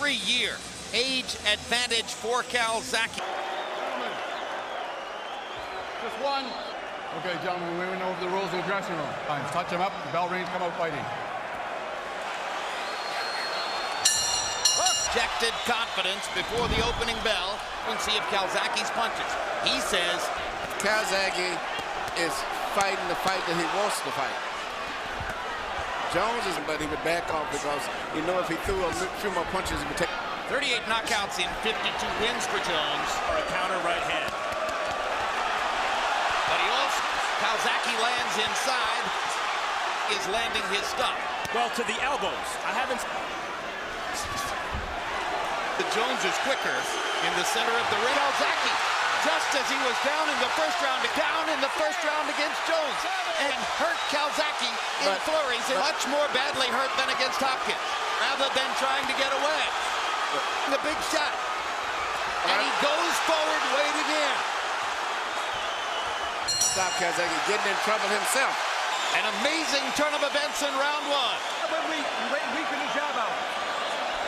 3-year age advantage for Calzaghe. Just one. Okay, gentlemen, we know the rules of the dressing room. Fine, touch him up, the bell rings, come out fighting. Projected confidence before the opening bell. We'll see if Calzaghe's punches. He says Calzaghe is fighting the fight that he wants to fight. Jones is, but he would back off because he knew if he threw a few more punches, he would take. 38 knockouts in 52 wins for Jones. For a counter right hand. But he also, Calzaghe lands inside, is landing his stuff. Well, to the elbows. I haven't. The Jones is quicker in the center of the ring. Calzaghe, just as he was down in the first round against Jones, and hurt Calzaghe in flurries, and much more badly hurt than against Hopkins, rather than trying to get away. The big shot, and he goes forward, waiting in. Stop Calzaghe getting in trouble himself. An amazing turn of events in round one. We can jab out.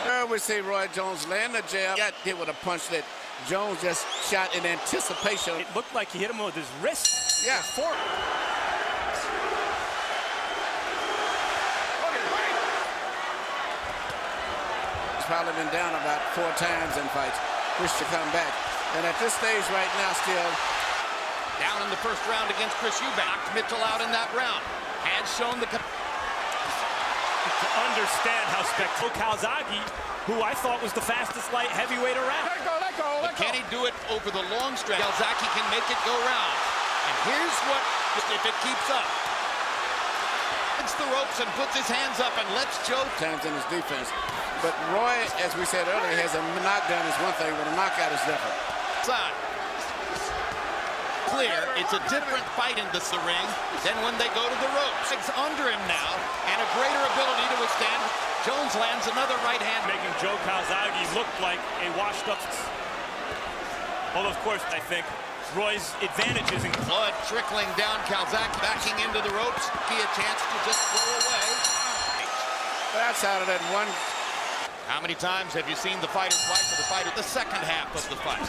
There we see Roy Jones land a jab. Got hit with a punch that Jones just shot in anticipation. It looked like he hit him with his wrist. Yeah. Fork. He's probably been down about 4 times in fights. Wish to come back. And at this stage right now, still down in the first round against Chris Eubank. Knocked Mitchell out in that round. Has shown the To understand how spectacular Calzaghe, who I thought was the fastest light heavyweight around. Let go. Can he do it over the long stretch? Calzaghe can make it go round. And here's what, if it keeps up. Hits the ropes and puts his hands up and lets Joe. times in his defense. But Roy, as we said earlier, has a knockdown is one thing, but a knockout is different. Side. Clear, it's a different fight in this ring than when they go to the ropes. It's under him now, and a greater ability to withstand. Jones lands another right hand. Making Joe Calzaghe look like a washed-up. Although, of course, I think Roy's advantages in Blood trickling down, Calzaghe backing into the ropes. Be a chance to just throw away. That's out of that one. How many times have you seen the fighters fight for the fight at the second half of the fight?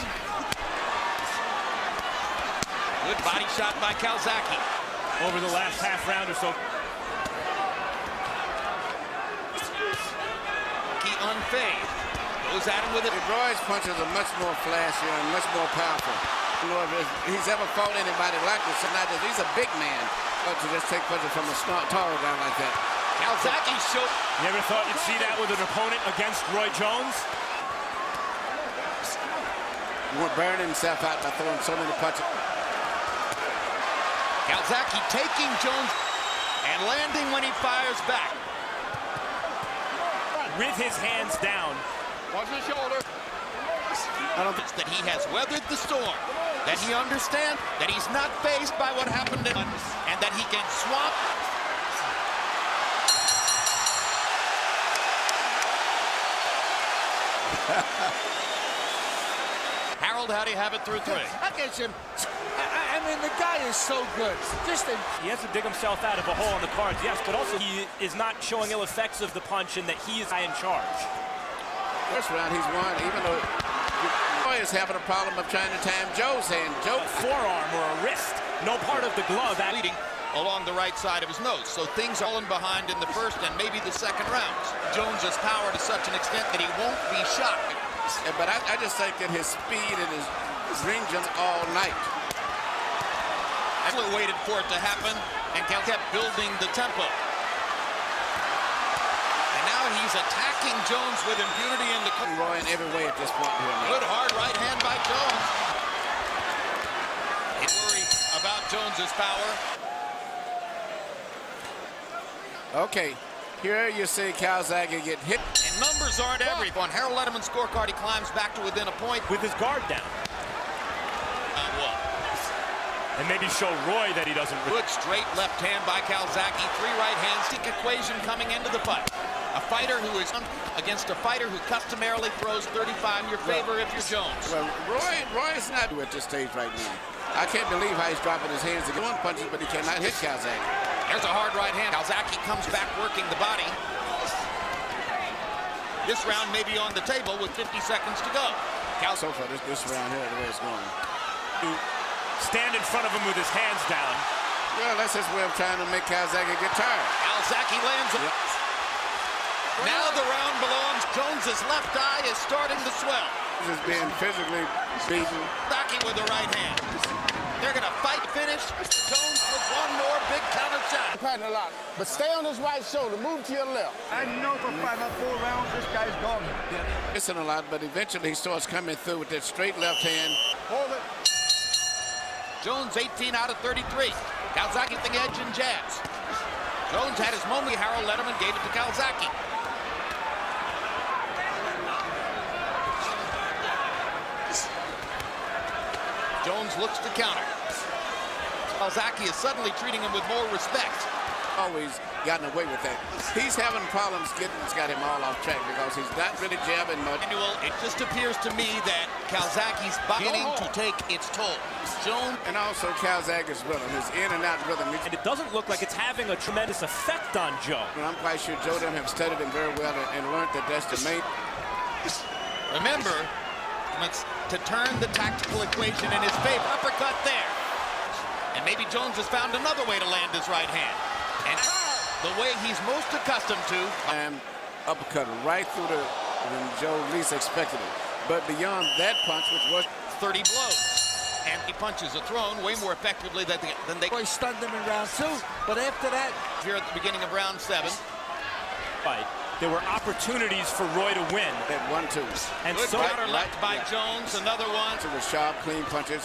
Good body shot by Calzaghe. over the last half round or so. He unfazed. Goes at him with it. Roy's punches are much more flashier and much more powerful. You know, if he's ever fought anybody like this, he's a big man. But to just take punches from a tall guy like that. Calzaghe showed. You ever thought you'd see that with an opponent against Roy Jones? He won't burn himself out by throwing so many punches. Calzaghe taking Jones and landing when he fires back. With his hands down. Watch the shoulder. I don't think that he has weathered the storm, that he understands that he's not faced by what happened in, and that he can swamp. Harold, how do you have it through three? Against him. I mean, the guy is so good. He has to dig himself out of a hole on the cards, yes, but also he is not showing ill effects of the punch and that he is in charge. First round he's won, even though Roy is having a problem of trying to time Joe's hand. Joe, A forearm or a wrist, no part of the glove. Bleeding along the right side of his nose. So things are in behind in the first and maybe the second rounds. Jones's power to such an extent that he won't be shocked. but I just think that his speed and his ranges all night. I waited for it to happen, and Cal kept building the tempo. And now he's attacking Jones with impunity in the Roy in every way at this point here. Good hard right hand by Jones. He's worried about Jones's power. Okay, here you see Calzaghe get hit. And numbers aren't everything. On Harold Letterman's scorecard, he climbs back to within a point. With his guard down. And maybe show Roy that he doesn't. Good straight left hand by Calzaghe. Three right hands. Equation coming into the fight. A fighter who is against a fighter who customarily throws 35 in your favor if you're Jones. Well, Roy is not at this stage right now. I can't believe how he's dropping his hands to get one punches, but he cannot hit Calzaghe. There's a hard right hand. Calzaghe comes back working the body. This round may be on the table with 50 seconds to go. So far, this round here, the way it's going. To stand in front of him with his hands down. Well, that's his way of trying to make Calzaghe get tired. Calzaghe lands it. Yep. Now the round belongs. Jones's left eye is starting to swell. He's being physically beaten. Backing with the right hand. They're going to fight finish. Jones with one more big counter shot. Patting a lot, but stay on his right shoulder. Move to your left. I know for 5 or 4 rounds this guy's gone. Missing a lot, but eventually he starts coming through with that straight left hand. Hold it. Jones 18 out of 33. Calzaghe the edge and jabs. Jones had his moment. Harold Letterman gave it to Calzaghe. Jones looks to counter. Calzaghe is suddenly treating him with more respect. Always gotten away with that. He's having problems getting, it's got him all off track because he's not really jabbing much. It just appears to me that Calzaghe's beginning to take its toll. Jones And also Calzaghe's rhythm, his in and out rhythm. And it doesn't look like it's having a tremendous effect on Joe. And I'm quite sure Joe them have studied him very well and learned that that's the main. Remember, to turn the tactical equation in his favor. Uppercut there. And maybe Jones has found another way to land his right hand. And the way he's most accustomed to. And uppercut right through the when Joe least expected it. But beyond that punch, which was 30 blows. And he punches are thrown way more effectively than they Roy stunned him in round 2, but after that, here at the beginning of round 7. Fight. There were opportunities for Roy to win. that 1-2. And Good so counter left by Jones. Another one. To the sharp, clean punches.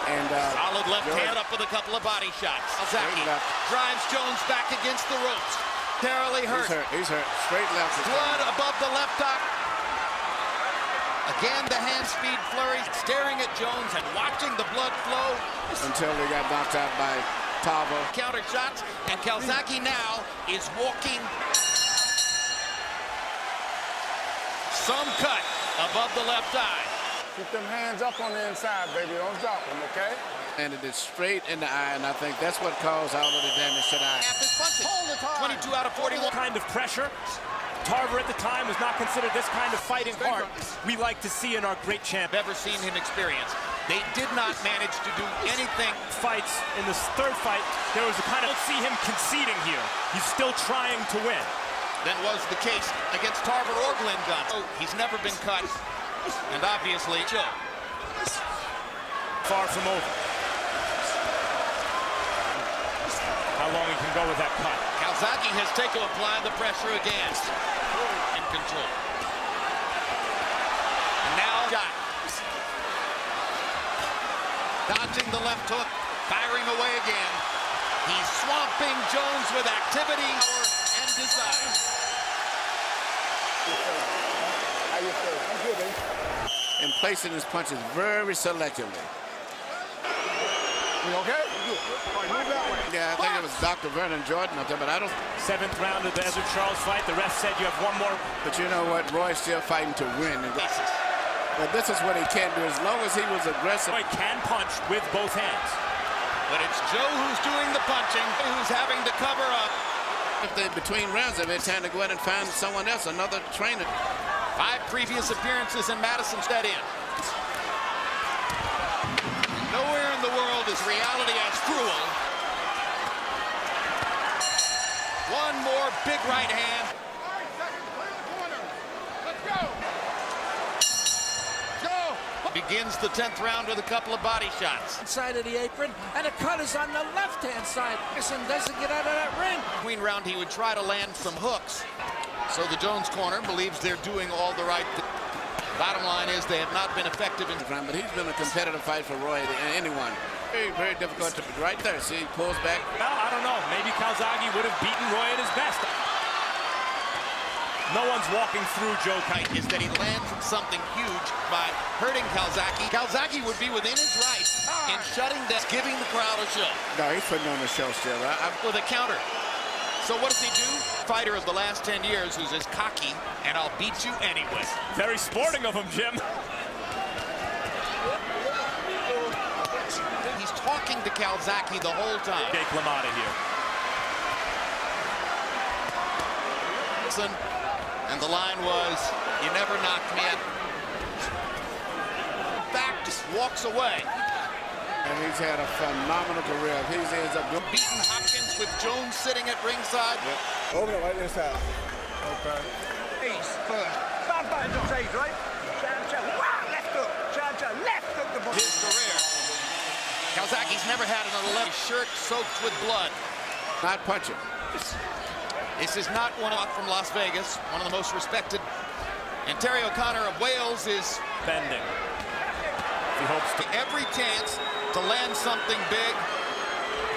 And Solid left Joe- hand up with a couple of body shots. Calzaghe Straight left. drives Jones back against the ropes. Terribly hurt. He's hurt. Straight left. Blood above the left eye. Again, the hand speed flurry, staring at Jones and watching the blood flow. Until they got knocked out by Tarver. Counter shots, and Calzaghe now is walking. Some cut above the left eye. keep them hands up on the inside, baby. Don't drop them, okay? And it is straight in the eye, and I think that's what caused all of the damage to the eye. Half his punches. Hold the time. 22 out of 41. kind of pressure. Tarver at the time was not considered this kind of fighting art we like to see in our great champ. Ever seen him experience. They did not manage to do anything. Fights in this third fight, there was a kind of, see him conceding here. He's still trying to win. Than was the case against Tarver or Glenn Johnson. He's never been cut, and obviously Joe. Far from over. How long he can go with that cut. Calzaghe has taken to apply the pressure again. In control. And now shot. Dodging the left hook, firing away again. He's swamping Jones with activity, power, and desire. How you feel? I'm good, baby. And placing his punches very selectively. You okay? You good. All right, move that way. Yeah, I think it was Dr. Vernon Jordan up there, but I don't. 7th round of the Ezra Charles fight. The ref said you have one more. But you know what? Roy's still fighting to win. But this is what he can do. As long as he was aggressive. Roy can punch with both hands. But it's Joe who's doing the punching, who's having to cover up. If they between rounds, they've had time to go out and find someone else, another trainer. 5 previous appearances in Madison Square Garden. Nowhere in the world is reality as cruel. One more big right hand. Let's go. Begins the 10th round with a couple of body shots. Side of the apron, and the cut is on the left-hand side. Listen, doesn't get out of that ring. Between round, he would try to land some hooks. So the Jones corner believes they're doing all the right things. Bottom line is they have not been effective in But he's been a competitive fight for Roy and anyone. Very, very difficult to right there. See, he pulls back. Well, I don't know. Maybe Calzaghe would have beaten Roy at his best. No one's walking through Joe Calzaghe. is that he lands something huge by hurting Calzaghe. Calzaghe would be within his right in shutting down, giving the crowd a show. No, he's putting on the show still. With a counter. So what does he do? Fighter of the last 10 years who's as cocky, and I'll beat you anyway. Very sporting of him, Jim. He's talking to Calzaghe the whole time. Jake LaMotta here. Listen, And the line was, "You never knocked me out." Back, just walks away. And he's had a phenomenal career. He ends up Beating Hopkins with Jones sitting at ringside. Over the right this side. Okay. East first. Bad button to trade, right? Wow, left hook. Left hook the ball. His career. Calzaghe's never had an 11 shirt soaked with blood. not punching. This is not one from Las Vegas, one of the most respected. And Terry O'Connor of Wales is bending. He hopes to every chance to land something big.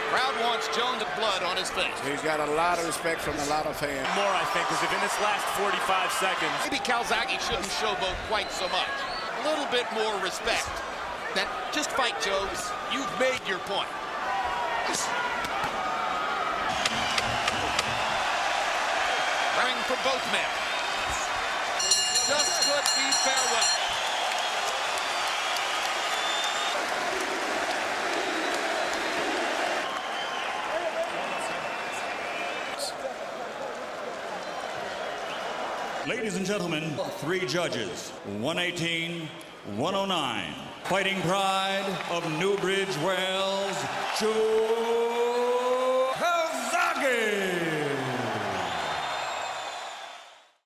Crowd wants Jones with blood on his face. He's got a lot of respect from a lot of fans. more, I think, because if in this last 45 seconds, Maybe Calzaghe shouldn't showboat quite so much. A little bit more respect. Then just fight, Joe. You've made your point. Ring for both men. Just could be farewell. Ladies and gentlemen, 3 judges, 118, 109. Fighting pride of Newbridge, Wales, Joe